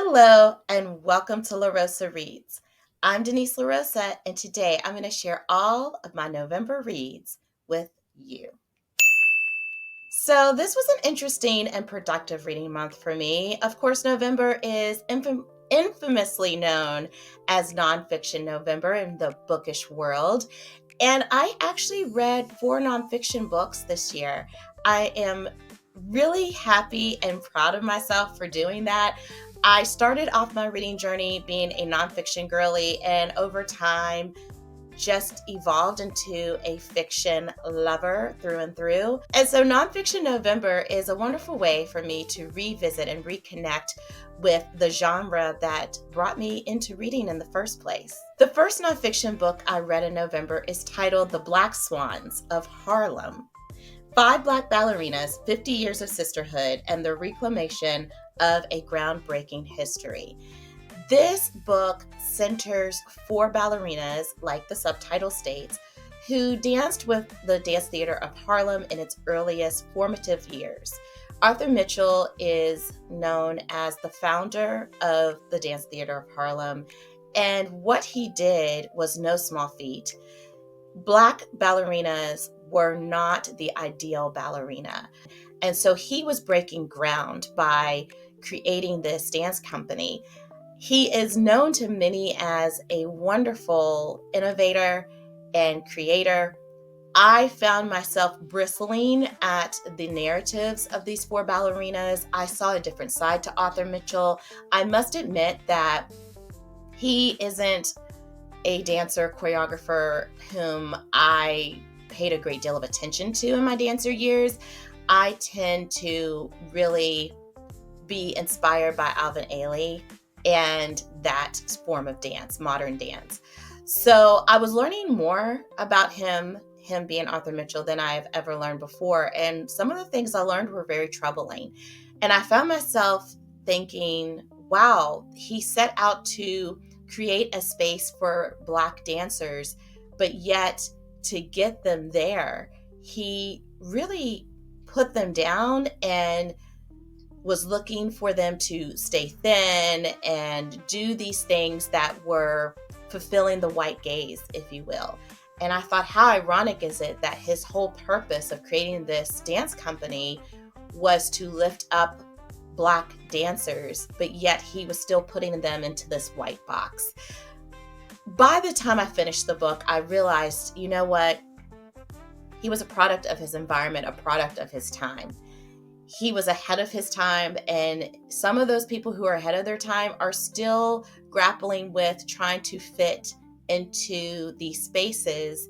Hello and welcome to La Rosa Reads. I'm Denise La Rosa, and today I'm going to share all of my November reads with you. So, this was an interesting and productive reading month for me. Of course, November is infamously known as Nonfiction November in the bookish world, and I actually read 4 nonfiction books this year. I am really happy and proud of myself for doing that. I started off my reading journey being a nonfiction girly, and over time, just evolved into a fiction lover through and through. And so, Nonfiction November is a wonderful way for me to revisit and reconnect with the genre that brought me into reading in the first place. The first nonfiction book I read in November is titled The Black Swans of Harlem. 5 Black ballerinas, 50 years of sisterhood, and the reclamation of a groundbreaking history. This book centers 4 ballerinas, like the subtitle states, who danced with the dance theater of Harlem in its earliest formative years. Arthur Mitchell is known as the founder of the dance theater of Harlem, and what he did was no small feat. Black ballerinas were not the ideal ballerina, and so he was breaking ground by creating this dance company. He is known to many as a wonderful innovator and creator. I found myself bristling at the narratives of these 4 ballerinas. I saw a different side to Arthur Mitchell. I must admit that he isn't a dancer choreographer whom I paid a great deal of attention to in my dancer years. I tend to really be inspired by Alvin Ailey and that form of dance, modern dance. So I was learning more about him being Arthur Mitchell, than I have ever learned before. And some of the things I learned were very troubling. And I found myself thinking, wow, he set out to create a space for Black dancers, but yet to get them there, he really put them down and was looking for them to stay thin and do these things that were fulfilling the white gaze, if you will. And I thought, how ironic is it that his whole purpose of creating this dance company was to lift up Black dancers, but yet he was still putting them into this white box. By the time I finished the book, I realized, you know what? He was a product of his environment, a product of his time. He was ahead of his time, and some of those people who are ahead of their time are still grappling with trying to fit into the spaces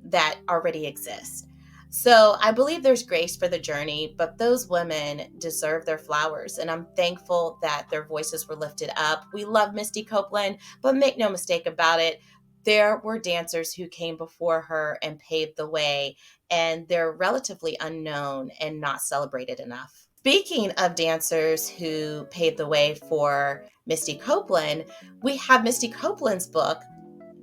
that already exist. So I believe there's grace for the journey, but those women deserve their flowers, and I'm thankful that their voices were lifted up. We love Misty Copeland, but make no mistake about it, there were dancers who came before her and paved the way, and they're relatively unknown and not celebrated enough. Speaking of dancers who paved the way for Misty Copeland, we have Misty Copeland's book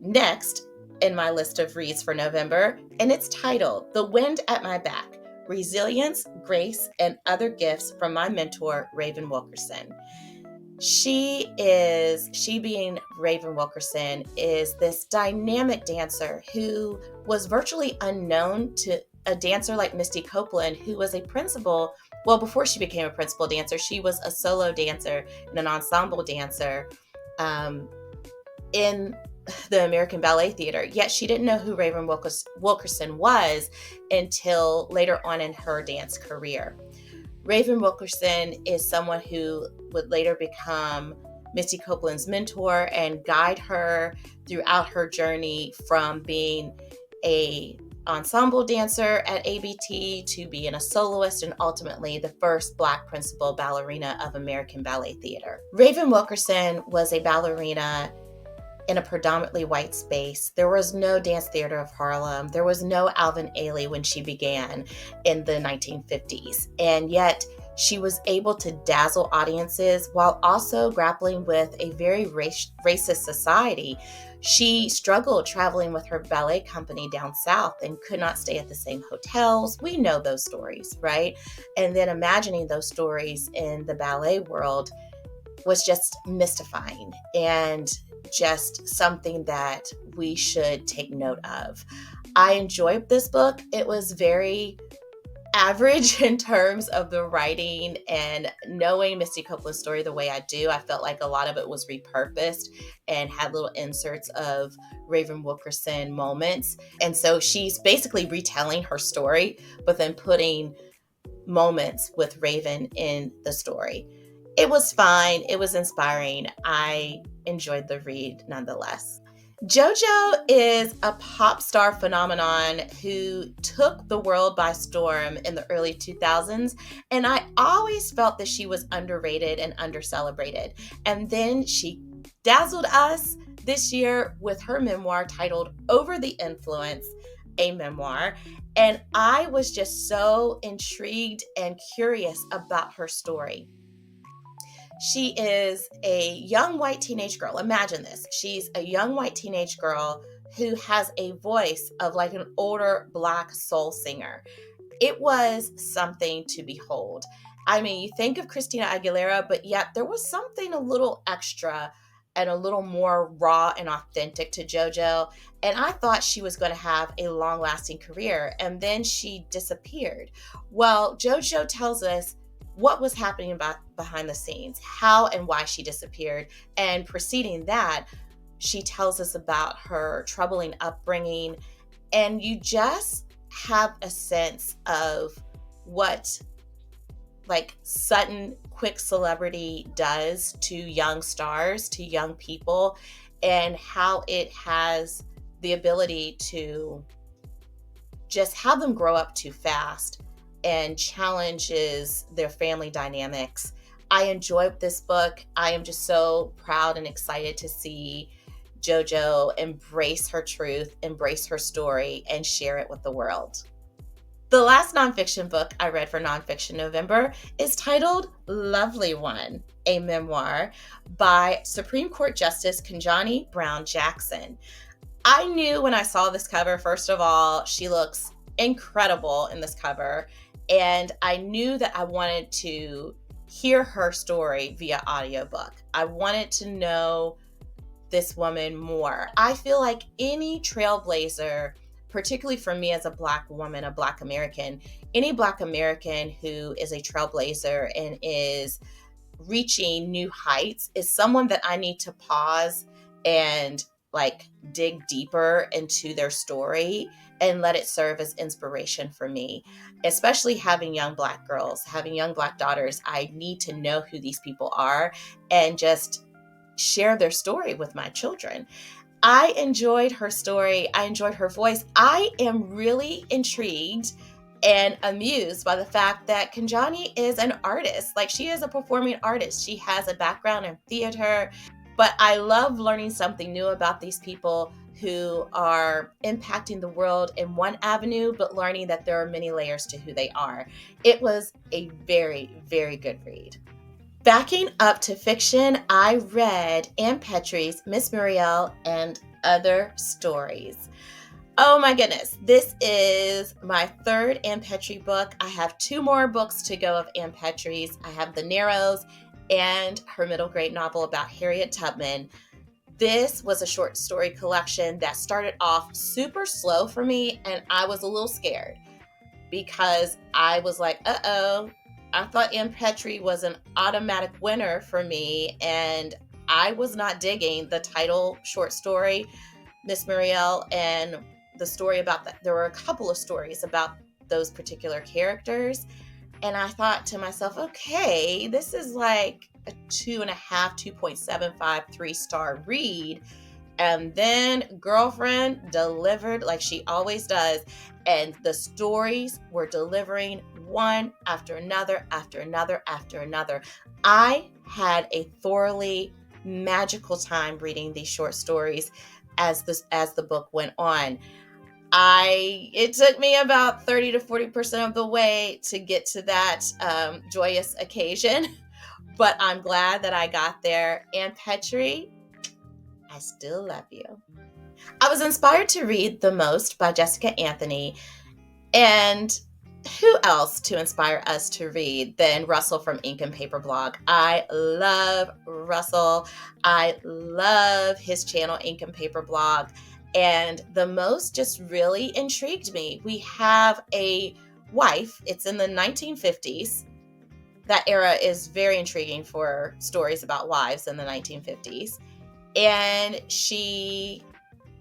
next in my list of reads for November, and it's titled The Wind at My Back: Resilience, Grace, and Other Gifts from My Mentor, Raven Wilkerson. She being Raven Wilkerson, is this dynamic dancer who was virtually unknown to a dancer like Misty Copeland, who was a principal. Well, before she became a principal dancer, she was a solo dancer and an ensemble dancer in the American Ballet Theater. Yet she didn't know who Raven Wilkerson was until later on in her dance career. Raven Wilkerson is someone who would later become Misty Copeland's mentor and guide her throughout her journey from being a ensemble dancer at ABT to being a soloist and ultimately the first Black principal ballerina of American Ballet Theater. Raven Wilkerson was a ballerina in a predominantly white space. There was no Dance Theater of Harlem. There was no Alvin Ailey when she began in the 1950s. And yet she was able to dazzle audiences while also grappling with a very racist society. She struggled traveling with her ballet company down south and could not stay at the same hotels. We know those stories, right? And then imagining those stories in the ballet world, was just mystifying and just something that we should take note of. I enjoyed this book. It was very average in terms of the writing, and knowing Misty Copeland's story the way I do, I felt like a lot of it was repurposed and had little inserts of Raven Wilkerson moments. And so she's basically retelling her story, but then putting moments with Raven in the story. It was fine. It was inspiring. I enjoyed the read nonetheless. JoJo is a pop star phenomenon who took the world by storm in the early 2000s, and I always felt that she was underrated and undercelebrated. And then she dazzled us this year with her memoir titled Over the Influence, a memoir. And I was just so intrigued and curious about her story. She is a young white teenage girl. Imagine this. She's a young white teenage girl who has a voice of like an older Black soul singer. It was something to behold. I mean, you think of Christina Aguilera, but yet there was something a little extra and a little more raw and authentic to JoJo. And I thought she was going to have a long-lasting career, and then she disappeared. Well, JoJo tells us what was happening behind the scenes, how and why she disappeared. And preceding that, she tells us about her troubling upbringing. And you just have a sense of what like sudden quick celebrity does to young stars, to young people, and how it has the ability to just have them grow up too fast and challenges their family dynamics. I enjoyed this book. I am just so proud and excited to see JoJo embrace her truth, embrace her story, and share it with the world. The last nonfiction book I read for Nonfiction November is titled Lovely One, a memoir by Supreme Court Justice Ketanji Brown Jackson. I knew when I saw this cover, first of all, she looks incredible in this cover, and I knew that I wanted to hear her story via audiobook. I wanted to know this woman more. I feel like any trailblazer, particularly for me as a Black woman, a Black American, any Black American who is a trailblazer and is reaching new heights is someone that I need to pause and like dig deeper into their story and let it serve as inspiration for me. Especially having young Black girls, having young Black daughters, I need to know who these people are and just share their story with my children. I enjoyed her story. I enjoyed her voice. I am really intrigued and amused by the fact that Ketanji is an artist. Like, she is a performing artist. She has a background in theater, but I love learning something new about these people who are impacting the world in one avenue, but learning that there are many layers to who they are. It was a very, very good read. Backing up to fiction, I read Ann Petry's Miss Muriel and Other Stories. Oh my goodness, this is my third Ann Petry book. I have 2 more books to go of Ann Petry's. I have The Narrows and her middle grade novel about Harriet Tubman. This was a short story collection that started off super slow for me, and I was a little scared because I was like, uh-oh, I thought Ann Petry was an automatic winner for me, and I was not digging the title short story, Miss Muriel, and the story about that. There were a couple of stories about those particular characters, and I thought to myself, okay, this is like a 2.5, 2.75, 3-star read. And then Girlfriend delivered like she always does. And the stories were delivering one after another, after another, after another. I had a thoroughly magical time reading these short stories as the book went on. It took me about 30 to 40% of the way to get to that joyous occasion, but I'm glad that I got there. Ann Petry, I still love you. I was inspired to read The Most by Jessica Anthony, and Who else to inspire us to read than Russell from Ink and Paper Blog? I love Russell. I love his channel, Ink and Paper Blog. And the most just really intrigued me. We have a wife, it's in the 1950s. That era is very intriguing for stories about wives in the 1950s. And she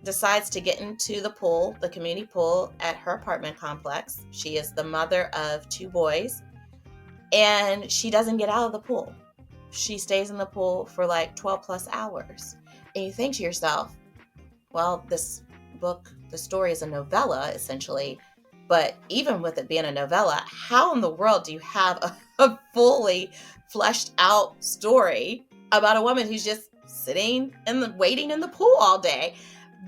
decides to get into the pool, the community pool at her apartment complex. She is the mother of 2 boys, and she doesn't get out of the pool. She stays in the pool for like 12 plus hours. And you think to yourself, well, this book, the story is a novella essentially, but even with it being a novella, how in the world do you have a fully fleshed out story about a woman who's just sitting waiting in the pool all day?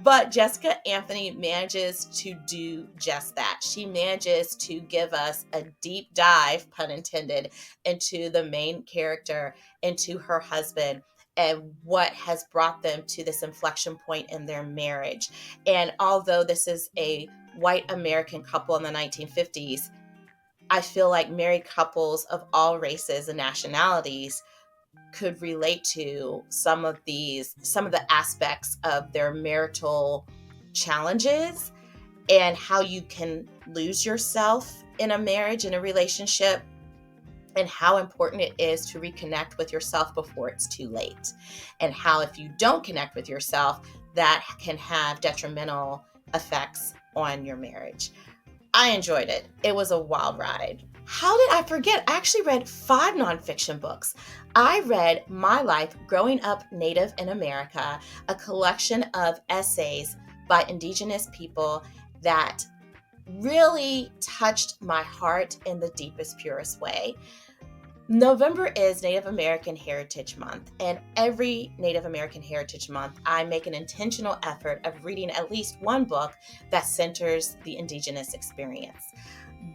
But Jessica Anthony manages to do just that. She manages to give us a deep dive, pun intended, into the main character, into her husband, and what has brought them to this inflection point in their marriage. And although this is a white American couple in the 1950s, I feel like married couples of all races and nationalities could relate to some of the aspects of their marital challenges and how you can lose yourself in a marriage, in a relationship, and how important it is to reconnect with yourself before it's too late. And how if you don't connect with yourself, that can have detrimental effects on your marriage. I enjoyed it. It was a wild ride. How did I forget? I actually read 5 nonfiction books. I read My Life Growing Up Native in America, a collection of essays by Indigenous people that really touched my heart in the deepest, purest way. November is Native American Heritage Month, and every Native American Heritage Month, I make an intentional effort of reading at least one book that centers the Indigenous experience.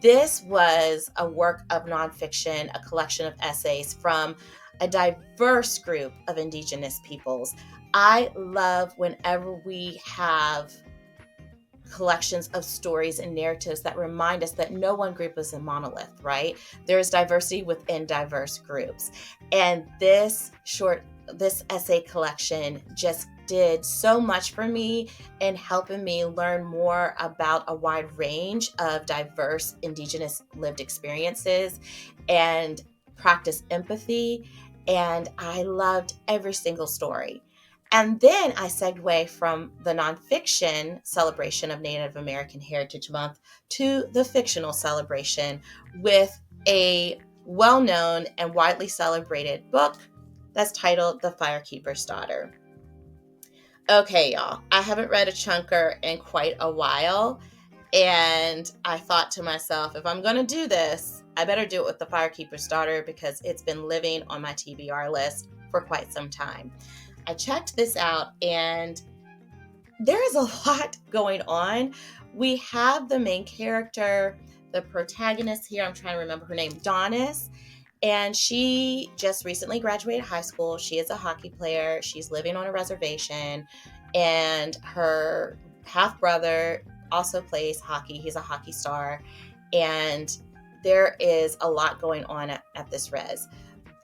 This was a work of nonfiction, a collection of essays from a diverse group of Indigenous peoples. I love whenever we have collections of stories and narratives that remind us that no one group is a monolith, right? There is diversity within diverse groups. And this essay collection just did so much for me in helping me learn more about a wide range of diverse Indigenous lived experiences and practice empathy. And I loved every single story. And then I segue from the nonfiction celebration of Native American Heritage Month to the fictional celebration with a well-known and widely celebrated book that's titled The Firekeeper's Daughter. Okay, y'all, I haven't read a chunker in quite a while, and I thought to myself, if I'm going to do this, I better do it with The Firekeeper's Daughter because it's been living on my TBR list for quite some time. I checked this out, and there is a lot going on. We have the main character, the protagonist here, I'm trying to remember her name, Donis, and she just recently graduated high school. She is a hockey player. She's living on a reservation, and her half-brother also plays hockey. He's a hockey star, and there is a lot going on at this res.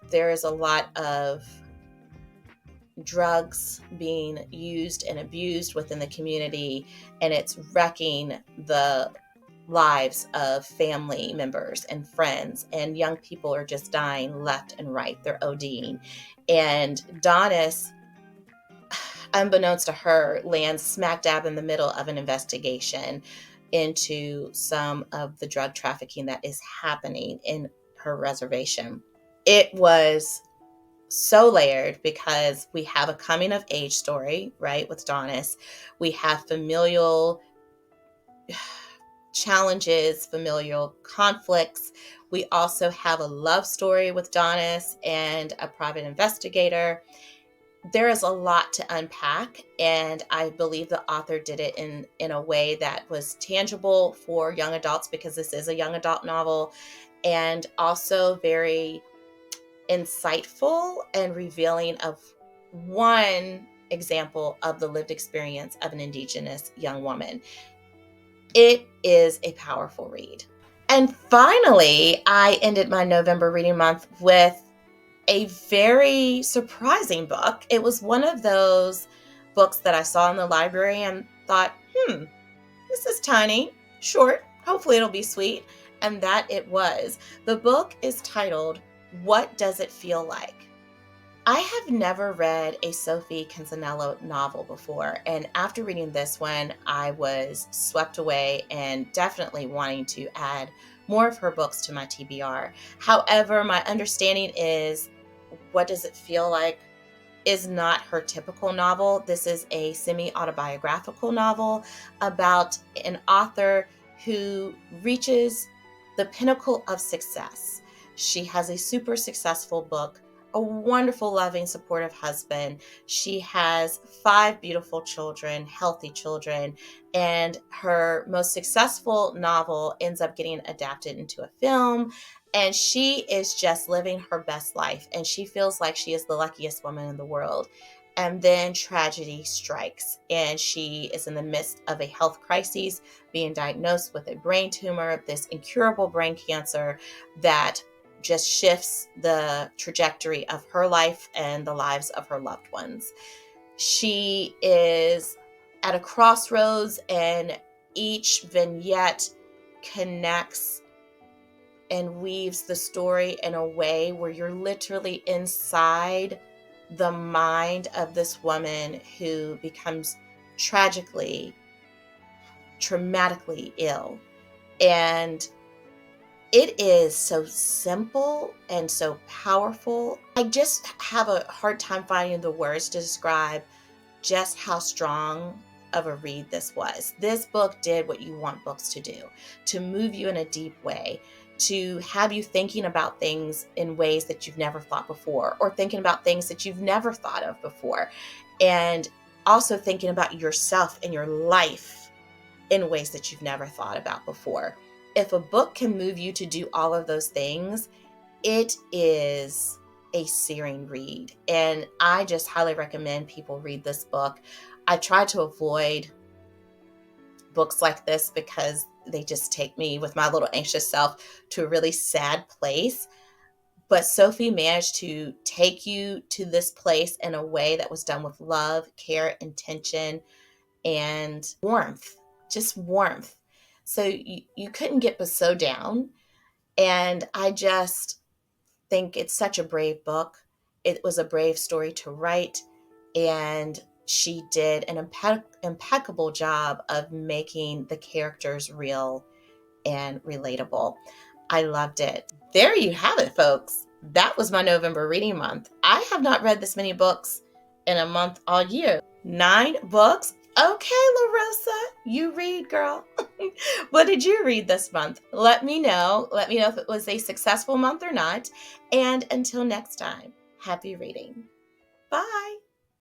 There is a lot of drugs being used and abused within the community, and it's wrecking the lives of family members and friends, and young people are just dying left and right. They're ODing. And Donis, unbeknownst to her, lands smack dab in the middle of an investigation into some of the drug trafficking that is happening in her reservation. It was so layered because we have a coming of age story, right, with Donis. We have familial challenges, familial conflicts. We also have a love story with Donis and a private investigator. There is a lot to unpack, and I believe the author did it in a way that was tangible for young adults, because this is a young adult novel, and also very insightful and revealing of one example of the lived experience of an Indigenous young woman. It is a powerful read. And finally, I ended my November reading month with a very surprising book. It was one of those books that I saw in the library and thought, this is tiny, short, hopefully it'll be sweet. And that it was. The book is titled, What Does It Feel Like? I have never read a Sophie Kinsella novel before, and after reading this one, I was swept away and definitely wanting to add more of her books to my TBR. However, my understanding is What Does It Feel Like is not her typical novel. This is a semi-autobiographical novel about an author who reaches the pinnacle of success. She has a super successful book, a wonderful, loving, supportive husband. She has 5 beautiful children, healthy children, and her most successful novel ends up getting adapted into a film. And she is just living her best life. And she feels like she is the luckiest woman in the world. And then tragedy strikes. And she is in the midst of a health crisis, being diagnosed with a brain tumor, this incurable brain cancer that just shifts the trajectory of her life and the lives of her loved ones. She is at a crossroads, and each vignette connects and weaves the story in a way where you're literally inside the mind of this woman who becomes tragically, traumatically ill. And it is so simple and so powerful. I just have a hard time finding the words to describe just how strong of a read this was. This book did what you want books to do, to move you in a deep way, to have you thinking about things in ways that you've never thought before, or thinking about things that you've never thought of before, and also thinking about yourself and your life in ways that you've never thought about before. If a book can move you to do all of those things, it is a searing read. And I just highly recommend people read this book. I try to avoid books like this because they just take me with my little anxious self to a really sad place. But Sophie managed to take you to this place in a way that was done with love, care, intention, and warmth, just warmth. So you couldn't get but so down. And I just think it's such a brave book. It was a brave story to write, and she did an impeccable job of making the characters real and relatable. I loved it. There you have it, folks. That was my November reading month. I have not read this many books in a month all year. 9 books. Okay, LaRosa, you read, girl. What did you read this month? Let me know. Let me know if it was a successful month or not. And until next time, happy reading. Bye.